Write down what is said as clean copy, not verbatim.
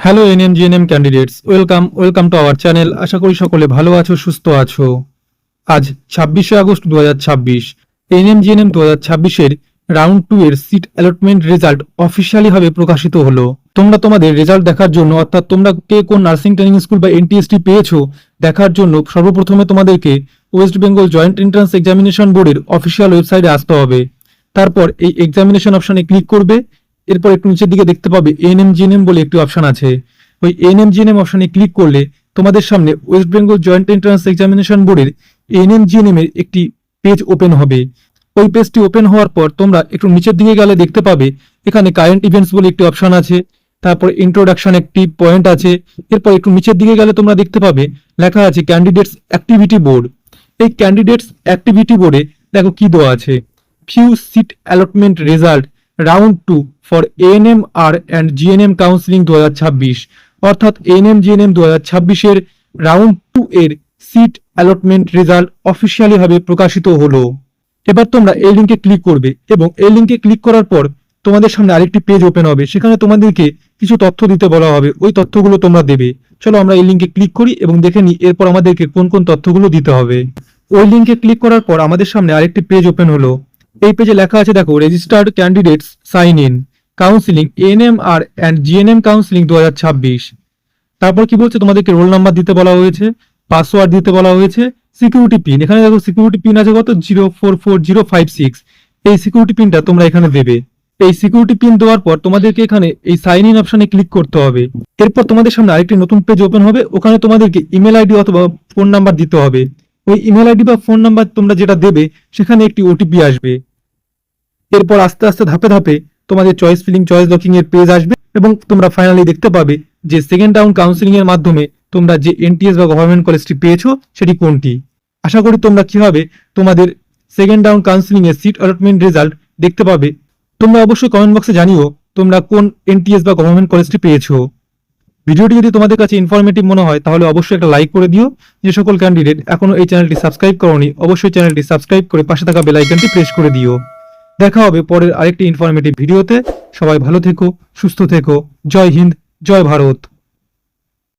Hello NMGNM candidates, welcome to our channel. আশা করি সকলে ভালো আছো, সুস্থ আছো। আজ 26শে আগস্ট 2026 এনএমজিএনএম 2026-এর রাউন্ড 2 এর সিট অ্যালটমেন্ট রেজাল্ট অফিসিয়ালি ভাবে প্রকাশিত হলো। তোমরা তোমাদের রেজাল্ট দেখার জন্য, অর্থাৎ তোমরা কে কোন নার্সিং ট্রেনিং স্কুল বা এনটিএসটি পেয়েছো দেখার জন্য সর্বপ্রথমে তোমাদেরকে West Bengal joint entrance examination বোর্ডের অফিসিয়াল ওয়েবসাইটে আসতে হবে। তারপর এই এক্সামিনেশন অপশনে ক্লিক করবে। এরপর একটু নিচের দিকে দেখতে পাবে এনএমজিএনএম বলে একটি অপশন আছে। ওই এনএমজিএনএম অপশনে ক্লিক করলে তোমাদের সামনে West Bengal joint entrance examination বোর্ডের এনএমজিএনএম এর একটি পেজ ওপেন হবে। ওই পেজটি ওপেন হওয়ার পর তোমরা একটু নিচের দিকে গেলে দেখতে পাবে এখানে কারেন্ট ইভেন্টস বলে একটি অপশন আছে। তারপর ইন্ট্রোডাকশন একটি পয়েন্ট আছে। এরপর একটু নিচের দিকে গেলে তোমরা দেখতে পাবে লেখা আছে ক্যান্ডিডেটস অ্যাক্টিভিটি বোর্ড। এই ক্যান্ডিডেটস অ্যাক্টিভিটি বোর্ডে দেখো কি দেওয়া আছে, few seat allotment result round 2 for ANMR and GNM counselling 2026, অর্থাৎ এএনএম-জিএনএম 2026-এর রাউন্ড 2 এর সিট অ্যালটমেন্ট রেজাল্ট অফিসিয়ালি ভাবে প্রকাশিত হলো। এবার তোমরা এই লিঙ্কে ক্লিক করবে এবং এই লিঙ্কে ক্লিক করার পর তোমাদের সামনে আরেকটি পেজ ওপেন হবে। সেখানে তোমাদেরকে কিছু তথ্য দিতে বলা হবে, ওই তথ্যগুলো তোমরা দেবে। চলো আমরা এই লিঙ্কে ক্লিক করি এবং দেখে নিই এরপর আমাদেরকে কোন কোন তথ্যগুলো দিতে হবে। ওই লিঙ্কে ক্লিক করার পর আমাদের সামনে আরেকটি পেজ ওপেন হলো। এই পেজে লেখা আছে দেখো, registered candidates sign in counselling ANMR and GNM counselling 2026। তারপর কি বলছে, তোমাদেরকে রোল নাম্বার দিতে বলা হয়েছে, পাসওয়ার্ড দিতে বলা হয়েছে, সিকিউরিটি পিন। এখানে দেখো সিকিউরিটি পিন আছে কত, 044056। এই সিকিউরিটি পিনটা তোমরা এখানে দেবে। এই সিকিউরিটি পিন দেওয়ার পর তোমাদেরকে এখানে এই সাইন ইন অপশনে ক্লিক করতে হবে। এরপর তোমাদের সামনে আরেকটি নতুন পেজ ওপেন হবে। ওখানে তোমাদেরকে ইমেল আইডি অথবা ফোন নাম্বার দিতে হবে। ওই ইমেল আইডি বা ফোন নাম্বার তোমরা যেটা দেবে সেখানে একটি ওটিপি আসবে। এরপর আস্তে আস্তে ধাপে ধাপে তোমাদের চয়েস ফিলিং, চয়েস লকিং এর পেজ আসবে এবং তোমরা ফাইনালি দেখতে পাবে যে সেকেন্ড রাউন্ড কাউন্সিলিং এর মাধ্যমে তোমরা যে এনটিএস বা গভর্নমেন্ট কলেজটি পেয়েছো সেটি কোনটি। আশা করি তোমরা কিভাবে তোমাদের সেকেন্ড রাউন্ড কাউন্সিলিং এর সিট অ্যালটমেন্ট রেজাল্ট দেখতে পাবে। তোমরা অবশ্যই কমেন্ট বক্সে জানিও তোমরা কোন এনটিএস বা গভর্নমেন্ট কলেজটি পেয়েছো। ভিডিওটি যদি তোমাদের কাছে ইনফরমেটিভ মনে হয় তাহলে অবশ্যই একটা লাইক করে দিও। যে সকল ক্যান্ডিডেট এখনো এই চ্যানেলটি সাবস্ক্রাইব করোনি, অবশ্যই চ্যানেলটি সাবস্ক্রাইব করে পাশে থাকা বেল আইকনটি প্রেস করে দিও। দেখা হবে পরের আরেকটি ইনফরমেটিভ ভিডিওতে। সবাই ভালো থেকো, সুস্থ থেকো। জয় হিন্দ, জয় ভারত।